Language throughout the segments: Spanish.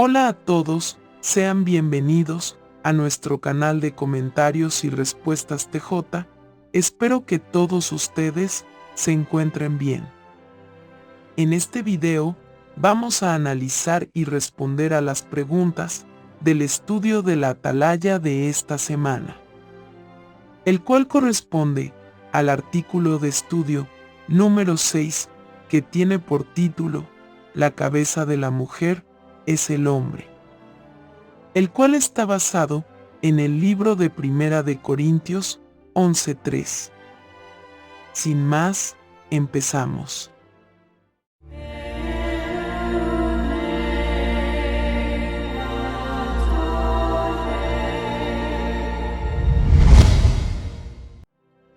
Hola a todos, sean bienvenidos a nuestro canal de comentarios y respuestas TJ. Espero que todos ustedes se encuentren bien. En este video, vamos a analizar y responder a las preguntas del estudio de la atalaya de esta semana, el cual corresponde al artículo de estudio número 6, que tiene por título La cabeza de la mujer es el hombre, el cual está basado en el libro de Primera de Corintios 11:3. Sin más, empezamos.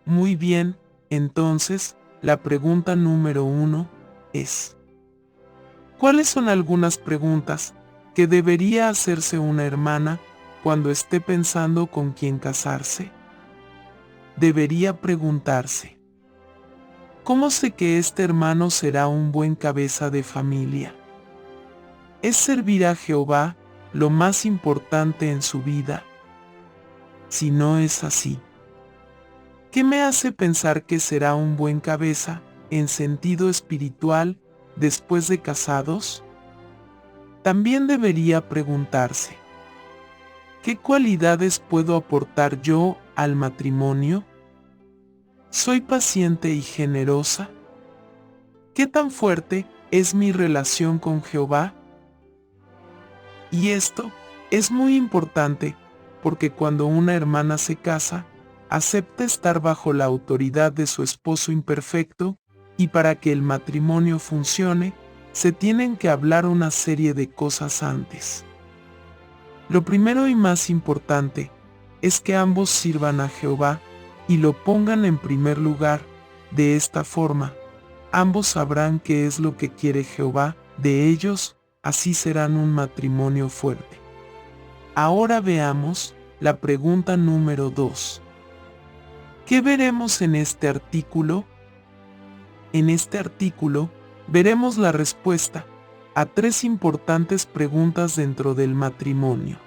Muy bien, entonces, la pregunta número 1 es: ¿cuáles son algunas preguntas que debería hacerse una hermana cuando esté pensando con quién casarse? Debería preguntarse: ¿cómo sé que este hermano será un buen cabeza de familia? ¿Es servir a Jehová lo más importante en su vida? Si no es así, ¿qué me hace pensar que será un buen cabeza, en sentido espiritual, después de casados? También debería preguntarse: ¿qué cualidades puedo aportar yo al matrimonio? ¿Soy paciente y generosa? ¿Qué tan fuerte es mi relación con Jehová? Y esto es muy importante, porque cuando una hermana se casa, acepta estar bajo la autoridad de su esposo imperfecto, y para que el matrimonio funcione, se tienen que hablar una serie de cosas antes. Lo primero y más importante es que ambos sirvan a Jehová y lo pongan en primer lugar. De esta forma, ambos sabrán qué es lo que quiere Jehová de ellos, así serán un matrimonio fuerte. Ahora veamos la pregunta número 2. ¿Qué veremos en este artículo? En este artículo veremos la respuesta a 3 importantes preguntas dentro del matrimonio.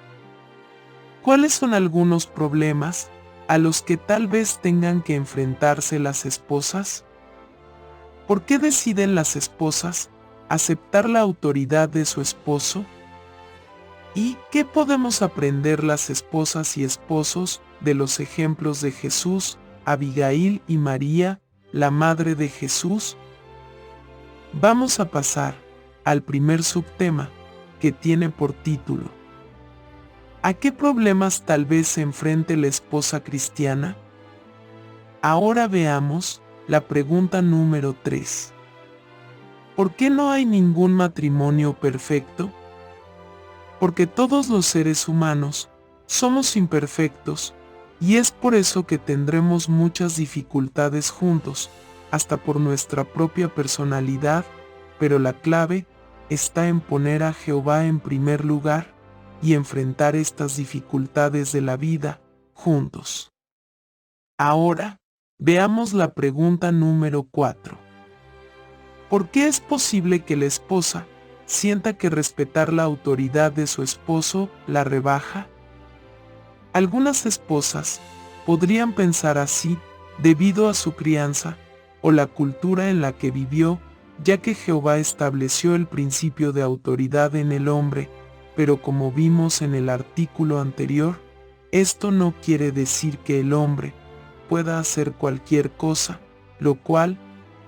¿Cuáles son algunos problemas a los que tal vez tengan que enfrentarse las esposas? ¿Por qué deciden las esposas aceptar la autoridad de su esposo? ¿Y qué podemos aprender las esposas y esposos de los ejemplos de Jesús, Abigail y María, la madre de Jesús? Vamos a pasar al primer subtema, que tiene por título: ¿a qué problemas tal vez se enfrente la esposa cristiana? Ahora veamos la pregunta número 3. ¿Por qué no hay ningún matrimonio perfecto? Porque todos los seres humanos somos imperfectos, y es por eso que tendremos muchas dificultades juntos, hasta por nuestra propia personalidad, pero la clave está en poner a Jehová en primer lugar y enfrentar estas dificultades de la vida juntos. Ahora, veamos la pregunta número 4. ¿Por qué es posible que la esposa sienta que respetar la autoridad de su esposo la rebaja? Algunas esposas podrían pensar así debido a su crianza o la cultura en la que vivió, ya que Jehová estableció el principio de autoridad en el hombre, pero como vimos en el artículo anterior, esto no quiere decir que el hombre pueda hacer cualquier cosa, lo cual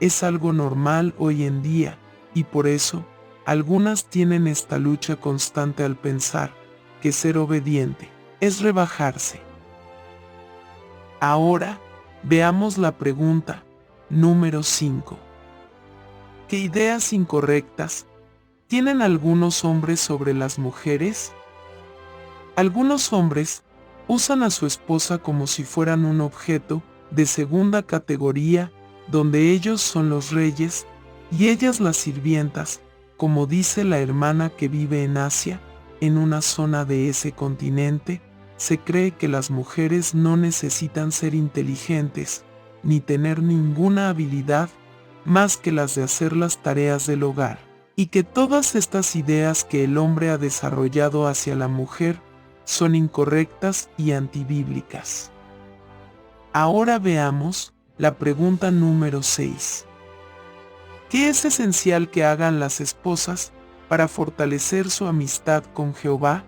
es algo normal hoy en día, y por eso, algunas tienen esta lucha constante al pensar que ser obediente es rebajarse. Ahora, veamos la pregunta número 5. ¿Qué ideas incorrectas tienen algunos hombres sobre las mujeres? Algunos hombres usan a su esposa como si fueran un objeto de segunda categoría, donde ellos son los reyes y ellas las sirvientas, como dice la hermana que vive en Asia, en una zona de ese continente. Se cree que las mujeres no necesitan ser inteligentes, ni tener ninguna habilidad más que las de hacer las tareas del hogar. y que todas estas ideas que el hombre ha desarrollado hacia la mujer son incorrectas y antibíblicas. Ahora veamos la pregunta número 6. ¿Qué es esencial que hagan las esposas para fortalecer su amistad con Jehová?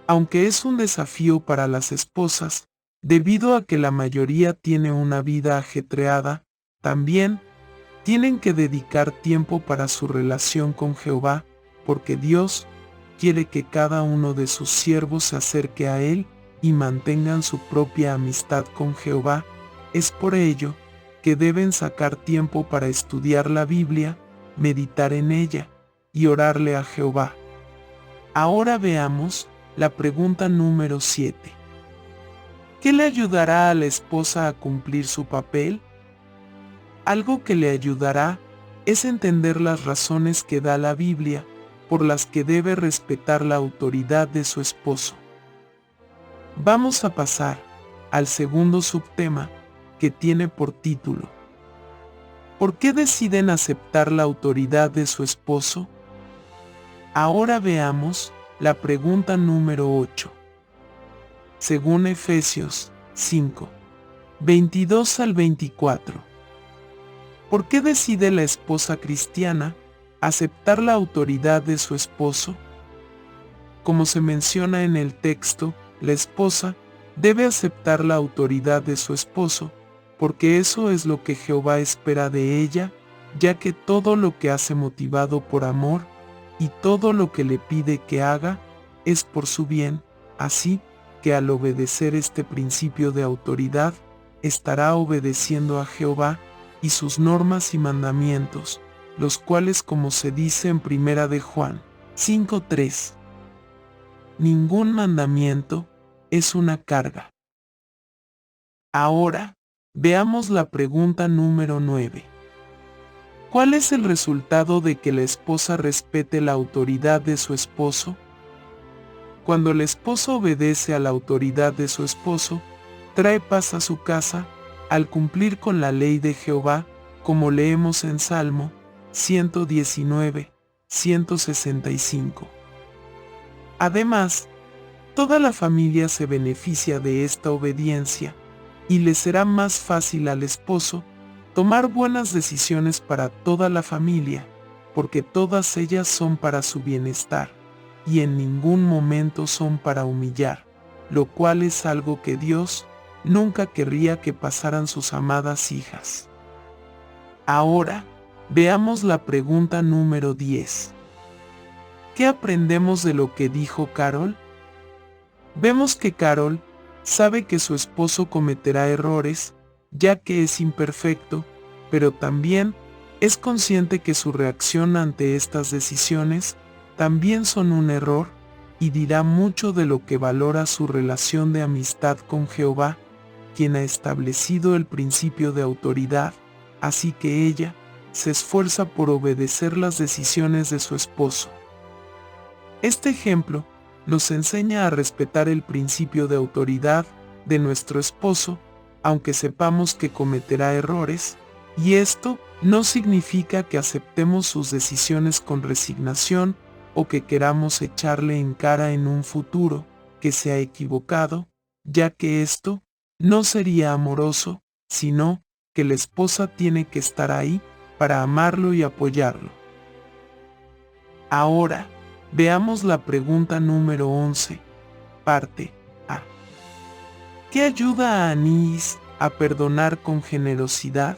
Aunque es un desafío para las esposas, debido a que la mayoría tiene una vida ajetreada, también tienen que dedicar tiempo para su relación con Jehová, porque Dios quiere que cada uno de sus siervos se acerque a Él y mantengan su propia amistad con Jehová. Es por ello que deben sacar tiempo para estudiar la Biblia, meditar en ella y orarle a Jehová. Ahora veamos la pregunta número 7. ¿Qué le ayudará a la esposa a cumplir su papel? Algo que le ayudará es entender las razones que da la Biblia por las que debe respetar la autoridad de su esposo. Vamos a pasar al segundo subtema, que tiene por título: ¿por qué deciden aceptar la autoridad de su esposo? Ahora veamos la pregunta número 8. Según Efesios 5, 22 al 24. ¿Por qué decide la esposa cristiana aceptar la autoridad de su esposo? Como se menciona en el texto, la esposa debe aceptar la autoridad de su esposo, porque eso es lo que Jehová espera de ella, ya que todo lo que hace motivado por amor, y todo lo que le pide que haga, es por su bien, así que al obedecer este principio de autoridad, estará obedeciendo a Jehová y sus normas y mandamientos, los cuales, como se dice en 1 de Juan 5:3, ningún mandamiento es una carga. Ahora, veamos la pregunta número 9. ¿Cuál es el resultado de que la esposa respete la autoridad de su esposo? Cuando la esposa obedece a la autoridad de su esposo, trae paz a su casa, al cumplir con la ley de Jehová, como leemos en Salmo 119, 165. Además, toda la familia se beneficia de esta obediencia, y le será más fácil al esposo tomar buenas decisiones para toda la familia, porque todas ellas son para su bienestar, y en ningún momento son para humillar, lo cual es algo que Dios nunca querría que pasaran sus amadas hijas. Ahora, veamos la pregunta número 10. ¿Qué aprendemos de lo que dijo Carol? Vemos que Carol sabe que su esposo cometerá errores, ya que es imperfecto, pero también es consciente que su reacción ante estas decisiones también son un error, y dirá mucho de lo que valora su relación de amistad con Jehová, quien ha establecido el principio de autoridad, así que ella se esfuerza por obedecer las decisiones de su esposo. Este ejemplo nos enseña a respetar el principio de autoridad de nuestro esposo, aunque sepamos que cometerá errores, y esto no significa que aceptemos sus decisiones con resignación o que queramos echarle en cara en un futuro que se ha equivocado, ya que esto no sería amoroso, sino que la esposa tiene que estar ahí para amarlo y apoyarlo. Ahora, veamos la pregunta número 11, parte A. ¿Qué ayuda a Anís a perdonar con generosidad?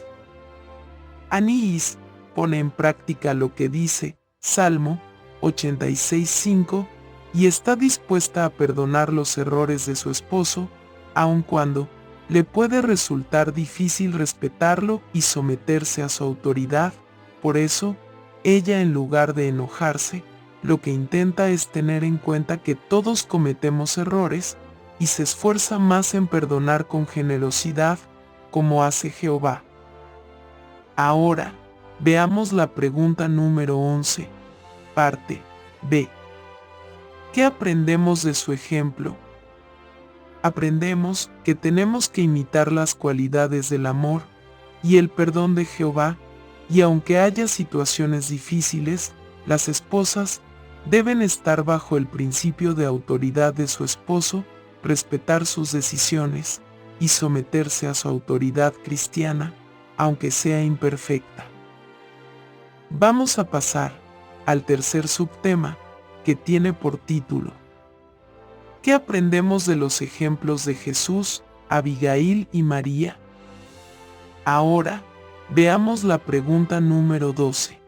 Anís pone en práctica lo que dice Salmo 86:5 y está dispuesta a perdonar los errores de su esposo, aun cuando le puede resultar difícil respetarlo y someterse a su autoridad. Por eso, ella, en lugar de enojarse, lo que intenta es tener en cuenta que todos cometemos errores y se esfuerza más en perdonar con generosidad, como hace Jehová. Ahora, veamos la pregunta número 11, parte B. ¿Qué aprendemos de su ejemplo? Aprendemos que tenemos que imitar las cualidades del amor y el perdón de Jehová, Y aunque haya situaciones difíciles, las esposas deben estar bajo el principio de autoridad de su esposo, respetar sus decisiones y someterse a su autoridad cristiana, aunque sea imperfecta. Vamos a pasar al tercer subtema, que tiene por título: ¿qué aprendemos de los ejemplos de Jesús, Abigail y María? Ahora, veamos la pregunta número 12.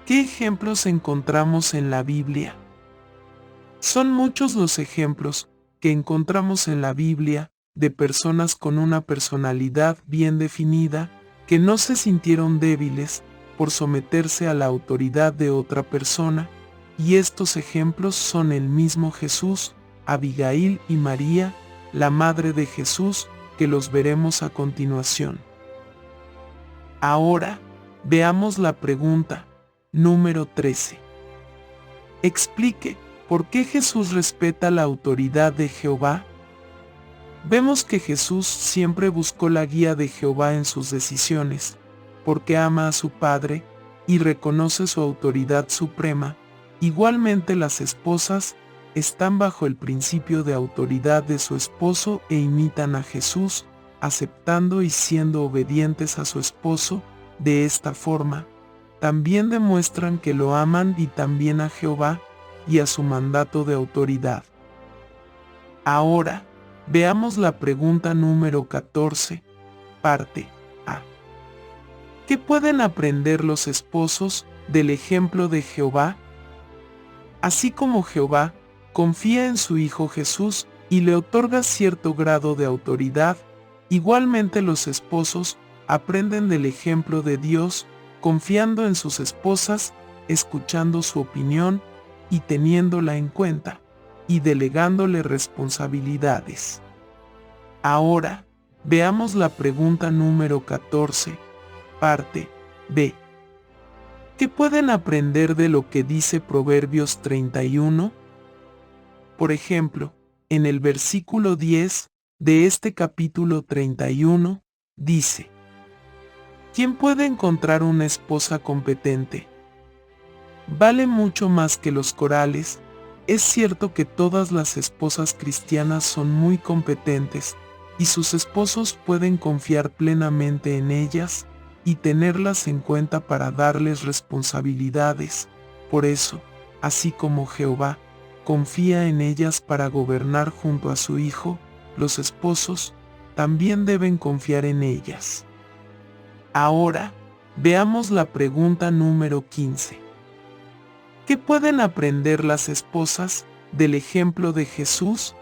¿Qué ejemplos encontramos en la Biblia? Son muchos los ejemplos que encontramos en la Biblia de personas con una personalidad bien definida que no se sintieron débiles por someterse a la autoridad de otra persona, y estos ejemplos son el mismo Jesús, Abigail y María, la madre de Jesús, que los veremos a continuación. Ahora, veamos la pregunta número 13. Explique por qué Jesús respeta la autoridad de Jehová. Vemos que Jesús siempre buscó la guía de Jehová en sus decisiones, porque ama a su Padre y reconoce su autoridad suprema. Igualmente las esposas están bajo el principio de autoridad de su esposo e imitan a Jesús, aceptando y siendo obedientes a su esposo. De esta forma, también demuestran que lo aman y también a Jehová y a su mandato de autoridad. Ahora, veamos la pregunta número 14, parte A. ¿Qué pueden aprender los esposos del ejemplo de Jehová? Así como Jehová confía en su Hijo Jesús y le otorga cierto grado de autoridad, igualmente los esposos aprenden del ejemplo de Dios, confiando en sus esposas, escuchando su opinión y teniéndola en cuenta, y delegándole responsabilidades. Ahora, veamos la pregunta número 14, parte B. ¿Qué pueden aprender de lo que dice Proverbios 31? Por ejemplo, en el versículo 10 de este capítulo 31, dice: ¿quién puede encontrar una esposa competente? Vale mucho más que los corales. Es cierto que todas las esposas cristianas son muy competentes, y sus esposos pueden confiar plenamente en ellas y tenerlas en cuenta para darles responsabilidades. Por eso, así como Jehová confía en ellas para gobernar junto a su Hijo, los esposos también deben confiar en ellas. Ahora, veamos la pregunta número 15. ¿Qué pueden aprender las esposas del ejemplo de Jesús?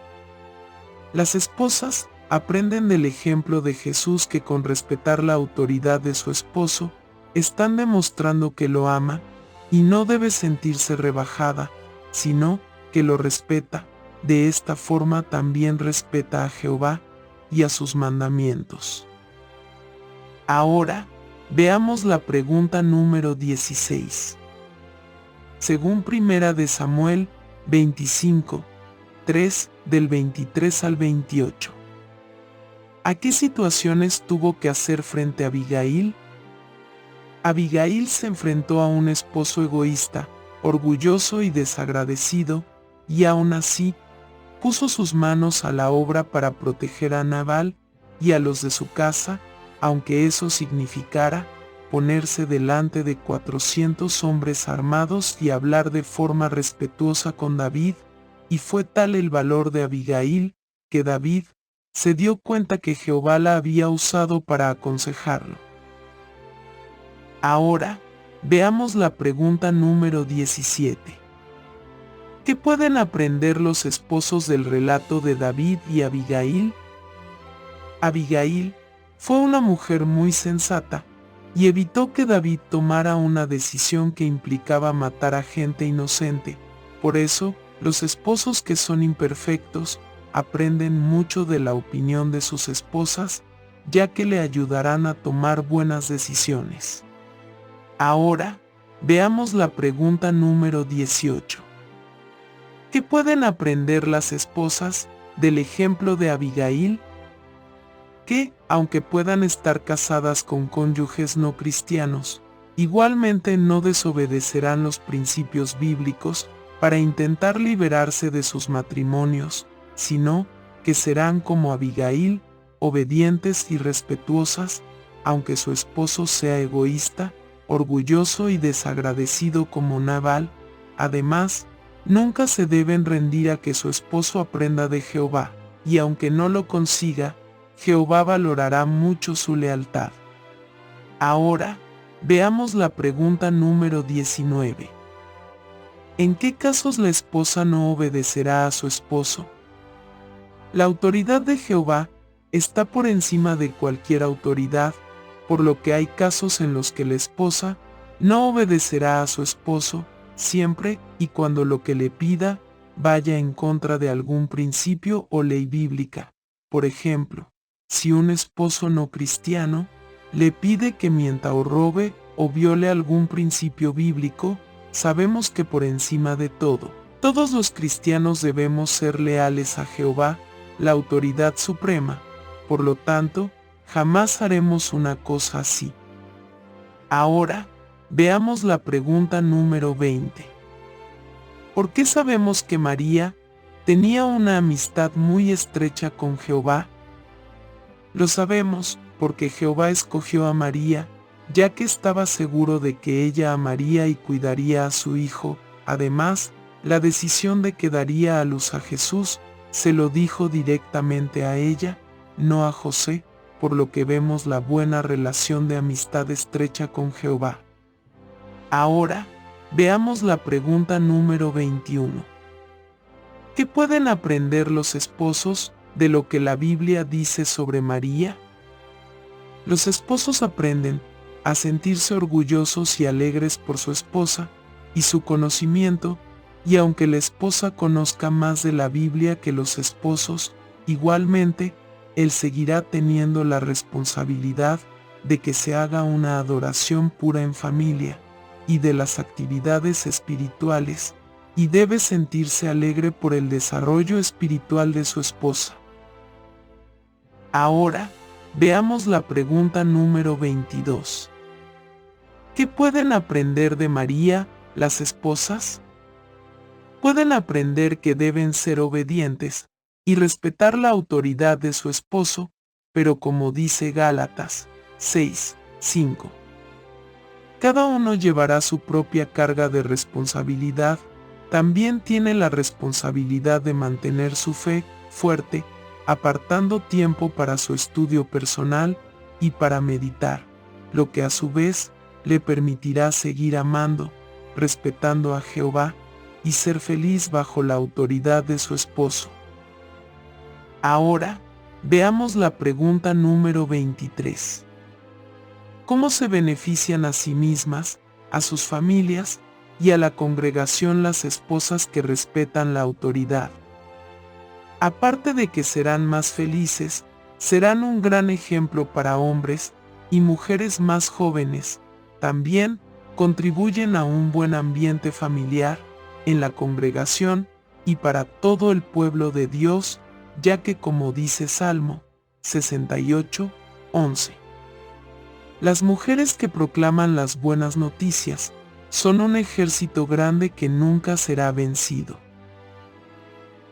Las esposas aprenden del ejemplo de Jesús que con respetar la autoridad de su esposo, están demostrando que lo ama y no debe sentirse rebajada, sino que lo respeta. De esta forma también respeta a Jehová y a sus mandamientos. Ahora, veamos la pregunta número 16. Según 1 de Samuel 25, 3, del 23 al 28. ¿A qué situaciones tuvo que hacer frente a Abigail? Abigail se enfrentó a un esposo egoísta, orgulloso y desagradecido, y aún así, puso sus manos a la obra para proteger a Nabal y a los de su casa, aunque eso significara ponerse delante de 400 hombres armados y hablar de forma respetuosa con David, y fue tal el valor de Abigail, que David se dio cuenta que Jehová la había usado para aconsejarlo. Ahora, veamos la pregunta número 17. ¿Qué pueden aprender los esposos del relato de David y Abigail? Abigail fue una mujer muy sensata, y evitó que David tomara una decisión que implicaba matar a gente inocente. Por eso, los esposos que son imperfectos aprenden mucho de la opinión de sus esposas, ya que le ayudarán a tomar buenas decisiones. Ahora, veamos la pregunta número 18. ¿Qué pueden aprender las esposas del ejemplo de Abigail? que, aunque puedan estar casadas con cónyuges no cristianos, igualmente no desobedecerán los principios bíblicos para intentar liberarse de sus matrimonios, sino que serán como Abigail, obedientes y respetuosas, aunque su esposo sea egoísta, orgulloso y desagradecido como Nabal. Además, nunca se deben rendir a que su esposo aprenda de Jehová, y aunque no lo consiga, Jehová valorará mucho su lealtad. Ahora, veamos la pregunta número 19. ¿En qué casos la esposa no obedecerá a su esposo? La autoridad de Jehová está por encima de cualquier autoridad, por lo que hay casos en los que la esposa no obedecerá a su esposo, siempre y cuando lo que le pida vaya en contra de algún principio o ley bíblica. Por ejemplo, si un esposo no cristiano le pide que mienta o robe o viole algún principio bíblico, sabemos que por encima de todo, todos los cristianos debemos ser leales a Jehová, la autoridad suprema. Por lo tanto, jamás haremos una cosa así. Ahora, veamos la pregunta número 20. ¿Por qué sabemos que María tenía una amistad muy estrecha con Jehová? Lo sabemos porque Jehová escogió a María, ya que estaba seguro de que ella amaría y cuidaría a su hijo. Además, la decisión de que daría a luz a Jesús se lo dijo directamente a ella, no a José, por lo que vemos la buena relación de amistad estrecha con Jehová. Ahora, veamos la pregunta número 21. ¿Qué pueden aprender los esposos de lo que la Biblia dice sobre María? Los esposos aprenden a sentirse orgullosos y alegres por su esposa y su conocimiento, y aunque la esposa conozca más de la Biblia que los esposos, igualmente, él seguirá teniendo la responsabilidad de que se haga una adoración pura en familia y de las actividades espirituales, y debe sentirse alegre por el desarrollo espiritual de su esposa. Ahora, veamos la pregunta número 22. ¿Qué pueden aprender de María las esposas? Pueden aprender que deben ser obedientes y respetar la autoridad de su esposo, pero como dice Gálatas 6:5, cada uno llevará su propia carga de responsabilidad. También tiene la responsabilidad de mantener su fe fuerte, apartando tiempo para su estudio personal y para meditar, lo que a su vez le permitirá seguir amando, respetando a Jehová y ser feliz bajo la autoridad de su esposo. Ahora, veamos la pregunta número 23. ¿Cómo se benefician a sí mismas, a sus familias y a la congregación las esposas que respetan la autoridad? Aparte de que serán más felices, serán un gran ejemplo para hombres y mujeres más jóvenes. También contribuyen a un buen ambiente familiar en la congregación y para todo el pueblo de Dios, ya que como dice Salmo 68:11, las mujeres que proclaman las buenas noticias son un ejército grande que nunca será vencido.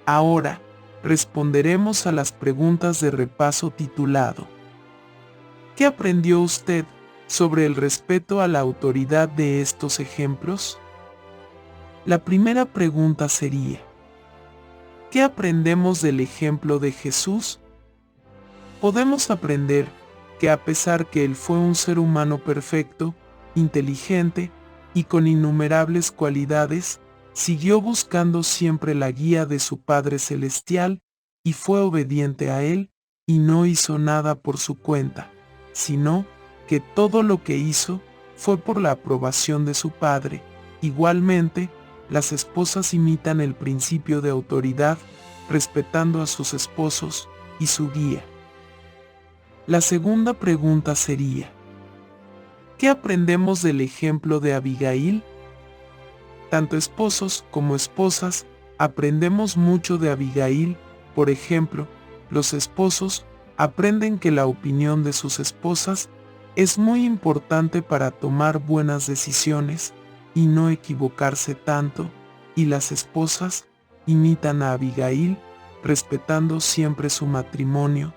Ahora, responderemos a las preguntas de repaso titulado ¿Qué aprendió usted sobre el respeto a la autoridad de estos ejemplos? La primera pregunta sería, ¿qué aprendemos del ejemplo de Jesús? Podemos aprender que a pesar que él fue un ser humano perfecto, inteligente y con innumerables cualidades, siguió buscando siempre la guía de su Padre Celestial y fue obediente a él y no hizo nada por su cuenta, sino que todo lo que hizo fue por la aprobación de su Padre. Igualmente, las esposas imitan el principio de autoridad, respetando a sus esposos y su guía. La segunda pregunta sería, ¿qué aprendemos del ejemplo de Abigail? Tanto esposos como esposas aprendemos mucho de Abigail. Por ejemplo, los esposos aprenden que la opinión de sus esposas es muy importante para tomar buenas decisiones y no equivocarse tanto, y las esposas imitan a Abigail, respetando siempre su matrimonio,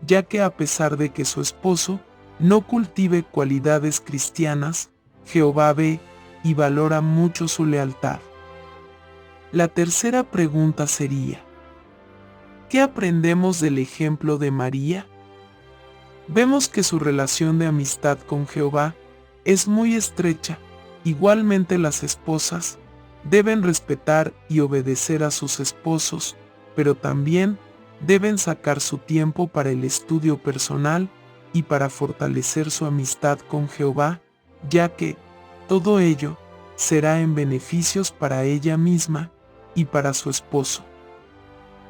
ya que a pesar de que su esposo no cultive cualidades cristianas, Jehová ve y valora mucho su lealtad. La tercera pregunta sería: ¿qué aprendemos del ejemplo de María? Vemos que su relación de amistad con Jehová es muy estrecha. Igualmente las esposas deben respetar y obedecer a sus esposos, pero también deben sacar su tiempo para el estudio personal y para fortalecer su amistad con Jehová, ya que todo ello será en beneficios para ella misma y para su esposo.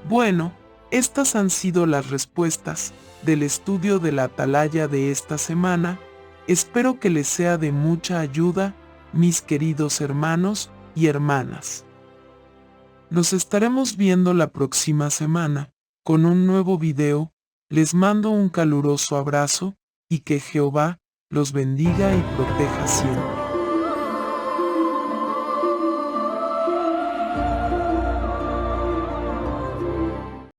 Bueno, estas han sido las respuestas del estudio de la atalaya de esta semana. Espero que les sea de mucha ayuda, mis queridos hermanos y hermanas. Nos estaremos viendo la próxima semana con un nuevo video. Les mando un caluroso abrazo y que Jehová los bendiga y proteja siempre.